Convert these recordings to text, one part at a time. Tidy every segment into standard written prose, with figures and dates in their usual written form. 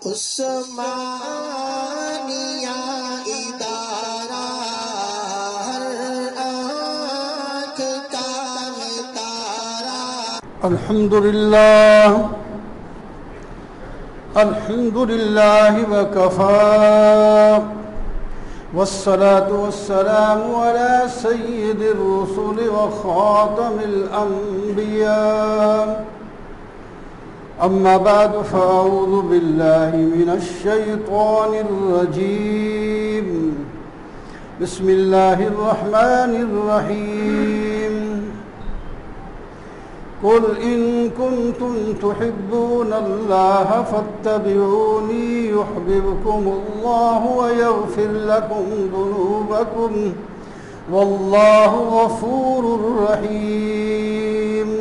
عثمانیہ ادارہ ہر آنکھ کا تارا۔ الحمد للہ وکفا والصلاة والسلام على سید الرسل وخاتم الانبیاء اما بعد فاعوذ باللہ من الشیطان الرجیم بسم اللہ الرحمن الرحیم قل إن كنتم تحبون الله فاتبعوني يحببكم الله ويغفر لكم ذنوبكم والله غفور رحيم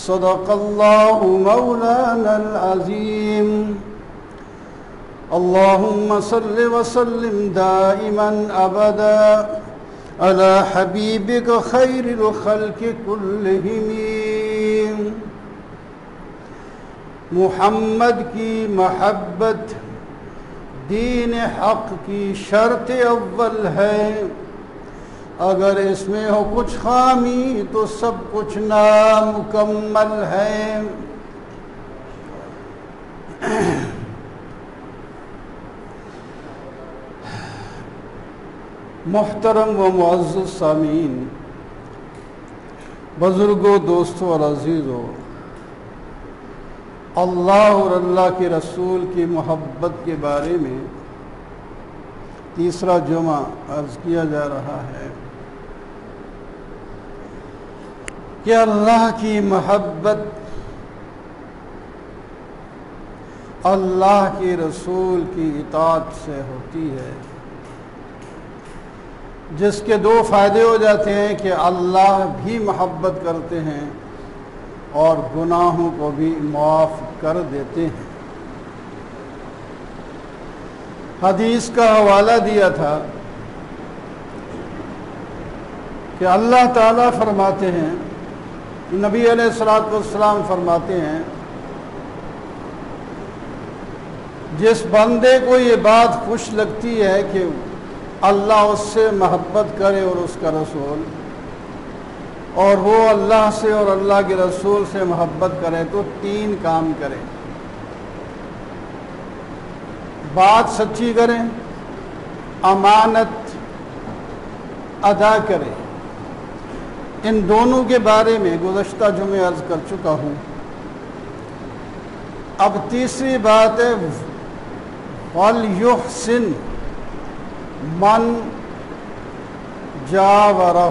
صدق الله مولانا العظيم اللهم صل وسلم دائما أبدا على حبيبك خير الخلق كلهم محمد کی محبت دین حق کی شرط اول ہے، اگر اس میں ہو کچھ خامی تو سب کچھ نامکمل ہے۔ محترم و معزز سامعین، بزرگوں، دوستوں اور عزیزوں، اللہ اور اللہ کے رسول کی محبت کے بارے میں تیسرا جمعہ عرض کیا جا رہا ہے کہ اللہ کی محبت اللہ کے رسول کی اطاعت سے ہوتی ہے، جس کے دو فائدے ہو جاتے ہیں کہ اللہ بھی محبت کرتے ہیں اور گناہوں کو بھی معاف کر دیتے ہیں۔ حدیث کا حوالہ دیا تھا کہ اللہ تعالیٰ فرماتے ہیں، نبی علیہ الصلوۃ والسلام فرماتے ہیں، جس بندے کو یہ بات خوش لگتی ہے کہ اللہ اس سے محبت کرے اور اس کا رسول، اور وہ اللہ سے اور اللہ کے رسول سے محبت کرے، تو تین کام کرے: بات سچی کرے، امانت ادا کرے۔ ان دونوں کے بارے میں گزشتہ جمعے عرض کر چکا ہوں۔ اب تیسری بات ہے وَلْيُحْسِنْ من جاورہ۔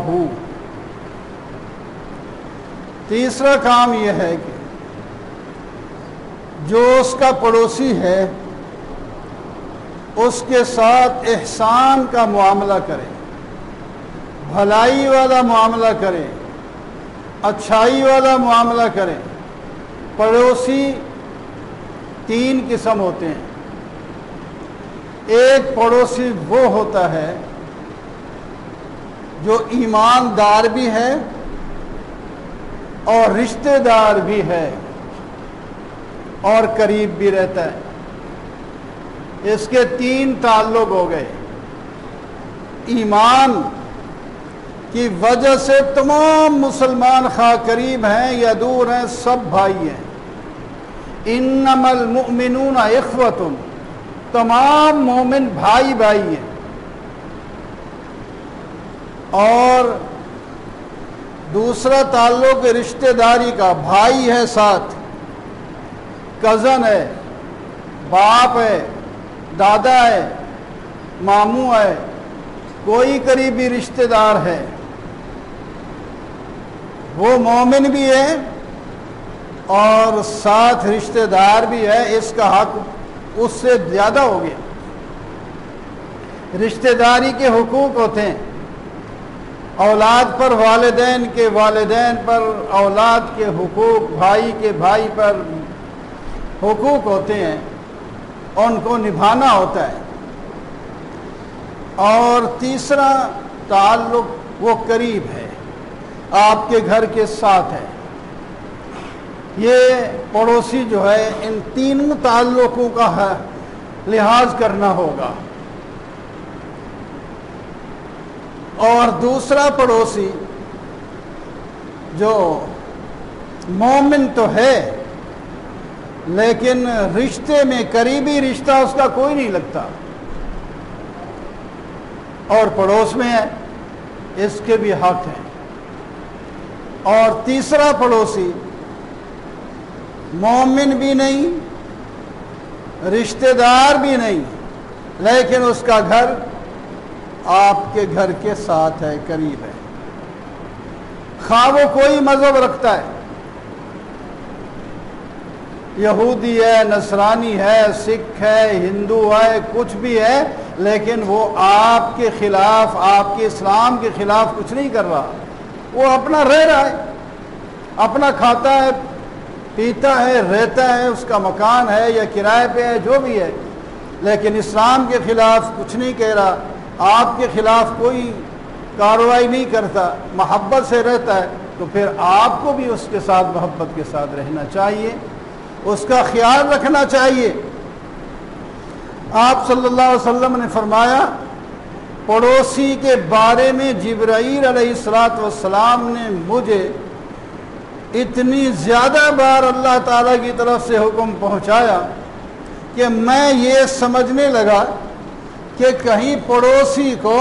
تیسرا کام یہ ہے کہ جو اس کا پڑوسی ہے اس کے ساتھ احسان کا معاملہ کرے، بھلائی والا معاملہ کرے، اچھائی والا معاملہ کرے۔ پڑوسی تین قسم ہوتے ہیں۔ ایک پڑوسی وہ ہوتا ہے جو ایماندار بھی ہے اور رشتہ دار بھی ہے اور قریب بھی رہتا ہے۔ اس کے تین تعلق ہو گئے۔ ایمان کی وجہ سے تمام مسلمان خواہ قریب ہیں یا دور ہیں، سب بھائی ہیں۔ انما المؤمنون اخوۃ، تمام مومن بھائی بھائی ہیں۔ اور دوسرا تعلق رشتہ داری کا، بھائی ہے ساتھ، کزن ہے، باپ ہے، دادا ہے، ماموں ہے، کوئی قریبی رشتہ دار ہے، وہ مومن بھی ہے اور ساتھ رشتہ دار بھی ہے، اس کا حق اس سے زیادہ ہو گیا۔ رشتہ داری کے حقوق ہوتے ہیں، اولاد پر والدین کے، والدین پر اولاد کے حقوق، بھائی کے بھائی پر حقوق ہوتے ہیں، ان کو نبھانا ہوتا ہے۔ اور تیسرا تعلق وہ قریب ہے، آپ کے گھر کے ساتھ ہے، یہ پڑوسی جو ہے ان تینوں تعلقوں کا لحاظ کرنا ہوگا۔ اور دوسرا پڑوسی جو مومن تو ہے لیکن رشتے میں قریبی رشتہ اس کا کوئی نہیں لگتا اور پڑوس میں ہے، اس کے بھی حق ہیں۔ اور تیسرا پڑوسی مومن بھی نہیں، رشتہ دار بھی نہیں، لیکن اس کا گھر آپ کے گھر کے ساتھ ہے، قریب ہے، خواہ وہ کوئی مذہب رکھتا ہے، یہودی ہے، نصرانی ہے، سکھ ہے، ہندو ہے، کچھ بھی ہے، لیکن وہ آپ کے خلاف، آپ کے اسلام کے خلاف کچھ نہیں کر رہا، وہ اپنا رہ رہا ہے، اپنا کھاتا ہے، پیتا ہے، رہتا ہے، اس کا مکان ہے یا کرائے پہ ہے، جو بھی ہے، لیکن اسلام کے خلاف کچھ نہیں کہہ رہا، آپ کے خلاف کوئی کارروائی نہیں کرتا، محبت سے رہتا ہے، تو پھر آپ کو بھی اس کے ساتھ محبت کے ساتھ رہنا چاہیے، اس کا خیال رکھنا چاہیے۔ آپ صلی اللہ علیہ وسلم نے فرمایا، پڑوسی کے بارے میں جبرائیل علیہ السلام نے مجھے اتنی زیادہ بار اللہ تعالیٰ کی طرف سے حکم پہنچایا کہ میں یہ سمجھنے لگا کہ کہیں پڑوسی کو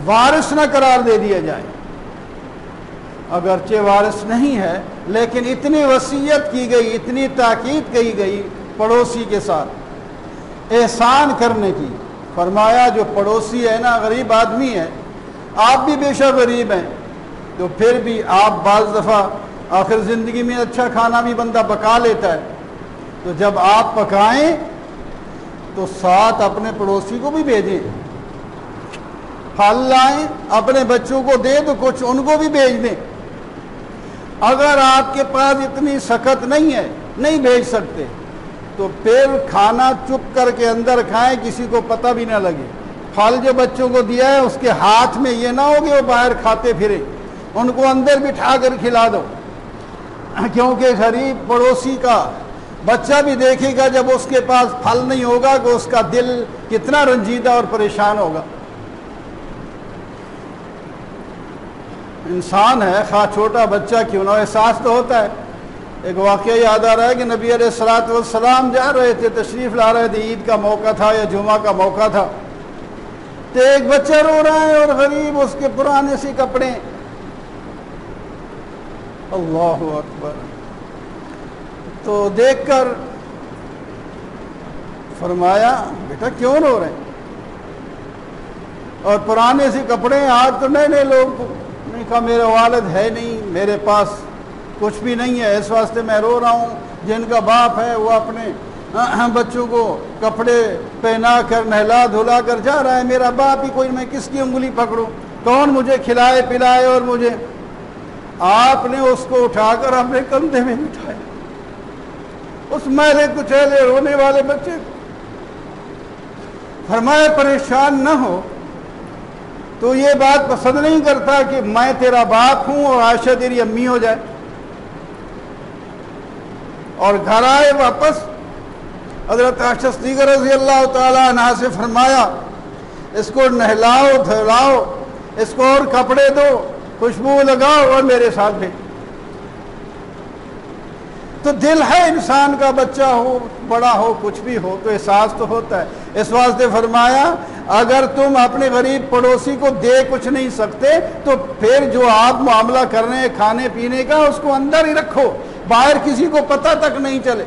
وارث نہ قرار دے دیا جائے، اگرچہ وارث نہیں ہے لیکن اتنی وصیت کی گئی، اتنی تاکید کی گئی پڑوسی کے ساتھ احسان کرنے کی۔ فرمایا جو پڑوسی ہے نا، غریب آدمی ہے، آپ بھی بے شک غریب ہیں، تو پھر بھی آپ بعض دفعہ آخر زندگی میں اچھا کھانا بھی بندہ پکا لیتا ہے، تو جب آپ پکائیں تو ساتھ اپنے پڑوسی کو بھی بھیجیں، پھل لائیں، اپنے بچوں کو دے تو کچھ ان کو بھی بھیج دیں۔ اگر آپ کے پاس اتنی سخت نہیں ہے، نہیں بھیج سکتے، تو پھر کھانا چپ کر کے اندر کھائیں، کسی کو پتہ بھی نہ لگے۔ پھل جو بچوں کو دیا ہے اس کے ہاتھ میں یہ نہ ہو کہ وہ باہر کھاتے پھرے، ان کو اندر بٹھا کر کھلا دو، کیونکہ غریب پڑوسی کا بچہ بھی دیکھے گا جب اس کے پاس پھل نہیں ہوگا کہ اس کا دل کتنا رنجیدہ اور پریشان ہوگا۔ انسان ہے، خواہ چھوٹا بچہ کیوں نہ، احساس تو ہوتا ہے۔ ایک واقعہ یاد آ رہا ہے کہ نبی علیہ السلام جا رہے تھے، تشریف لا رہے تھے، عید کا موقع تھا یا جمعہ کا موقع تھا، تو ایک بچہ رو رہا ہے اور غریب، اس کے پرانے سے کپڑے، اللہ اکبر، تو دیکھ کر فرمایا بیٹا کیوں رو رہے ہیں، اور پرانے سے کپڑے، آج تو نئے نئے لوگ نے کہا میرے والد ہے نہیں، میرے پاس کچھ بھی نہیں ہے، اس واسطے میں رو رہا ہوں۔ جن کا باپ ہے وہ اپنے بچوں کو کپڑے پہنا کر نہلا دھلا کر جا رہا ہے، میرا باپ ہی کوئی، میں کس کی انگلی پکڑوں، کون مجھے کھلائے پلائے، اور مجھے، آپ نے اس کو اٹھا کر اپنے کندھے میں بٹھایا، اس میلے کچیلے رونے والے بچے کو، فرمایا پریشان نہ ہو، تو یہ بات پسند نہیں کرتا کہ میں تیرا باپ ہوں اور عائشہ تیری امی ہو جائے۔ اور گھر آئے واپس، حضرت عائشہ صدیقہ رضی اللہ تعالیٰ عنہ سے فرمایا اس کو نہلاؤ دھلاؤ، اس کو اور کپڑے دو، خوشبو لگاؤ اور میرے ساتھ بھیجو۔ تو دل ہے انسان کا، بچہ ہو بڑا ہو کچھ بھی ہو تو احساس تو ہوتا ہے، اس واسطے فرمایا اگر تم اپنے غریب پڑوسی کو دے کچھ نہیں سکتے تو پھر جو آپ معاملہ کر رہے ہیں کھانے پینے کا اس کو اندر ہی رکھو، باہر کسی کو پتہ تک نہیں چلے۔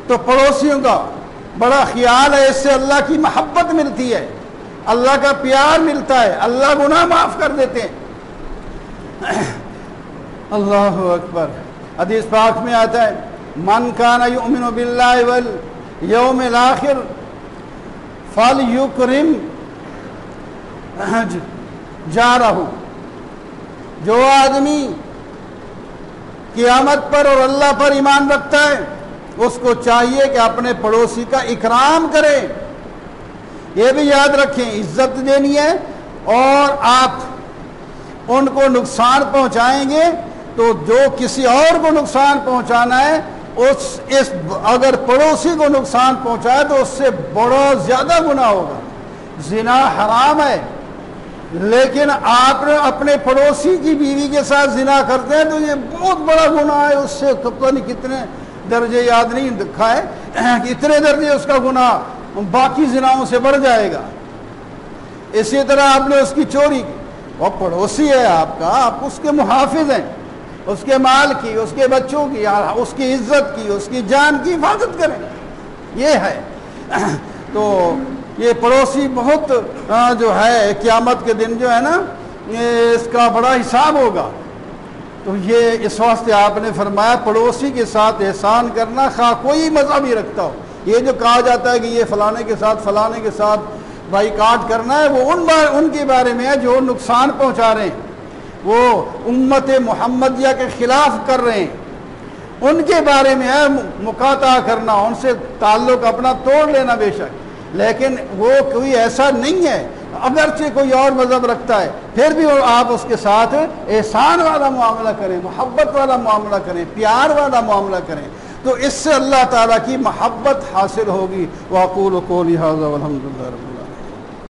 تو پڑوسیوں کا بڑا خیال ہے، اس سے اللہ کی محبت ملتی ہے، اللہ کا پیار ملتا ہے، اللہ گناہ معاف کر دیتے ہیں۔ اللہ اکبر، حدیث پاک میں آتا ہے من کان یؤمن باللہ والیوم الآخر فلیکرم جارہ، جو آدمی قیامت پر اور اللہ پر ایمان رکھتا ہے اس کو چاہیے کہ اپنے پڑوسی کا اکرام کرے۔ یہ بھی یاد رکھیں عزت دینی ہے، اور آپ ان کو نقصان پہنچائیں گے تو جو کسی اور کو نقصان پہنچانا ہے اگر پڑوسی کو نقصان پہنچائے تو اس سے بڑا زیادہ گناہ ہوگا۔ زنا حرام ہے، لیکن آپ اپنے پڑوسی کی بیوی کے ساتھ زنا کرتے ہیں تو یہ بہت بڑا گناہ ہے، اس سے پتہ نہیں کتنے درجے یاد نہیں دکھا ہے کہ اتنے درجے اس کا گناہ باقی زناؤں سے بڑھ جائے گا۔ اسی طرح آپ نے اس کی چوری کی، وہ پڑوسی ہے آپ کا، آپ اس کے محافظ ہیں، اس کے مال کی، اس کے بچوں کی، اس کی عزت کی، اس کی جان کی حفاظت کریں، یہ ہے۔ تو یہ پڑوسی بہت جو ہے قیامت کے دن جو ہے نا اس کا بڑا حساب ہوگا۔ تو یہ اس واسطے آپ نے فرمایا پڑوسی کے ساتھ احسان کرنا، خواہ کوئی مذہب ہی رکھتا ہو۔ یہ جو کہا جاتا ہے کہ یہ فلانے کے ساتھ بائیکاٹ کرنا ہے، وہ ان کے بارے میں ہے جو نقصان پہنچا رہے ہیں، وہ امت محمدیہ کے خلاف کر رہے ہیں، ان کے بارے میں ہے مقاطعہ کرنا، ان سے تعلق اپنا توڑ لینا بے شک، لیکن وہ کوئی ایسا نہیں ہے، اگرچہ کوئی اور مذہب رکھتا ہے پھر بھی آپ اس کے ساتھ احسان والا معاملہ کریں، محبت والا معاملہ کریں، پیار والا معاملہ کریں، تو اس سے اللہ تعالیٰ کی محبت حاصل ہوگی۔ وَأَقُولُ قَوْلِي هَٰذَا وَالْحَمْدُ لِلَّهِ رَبِّ العالمین۔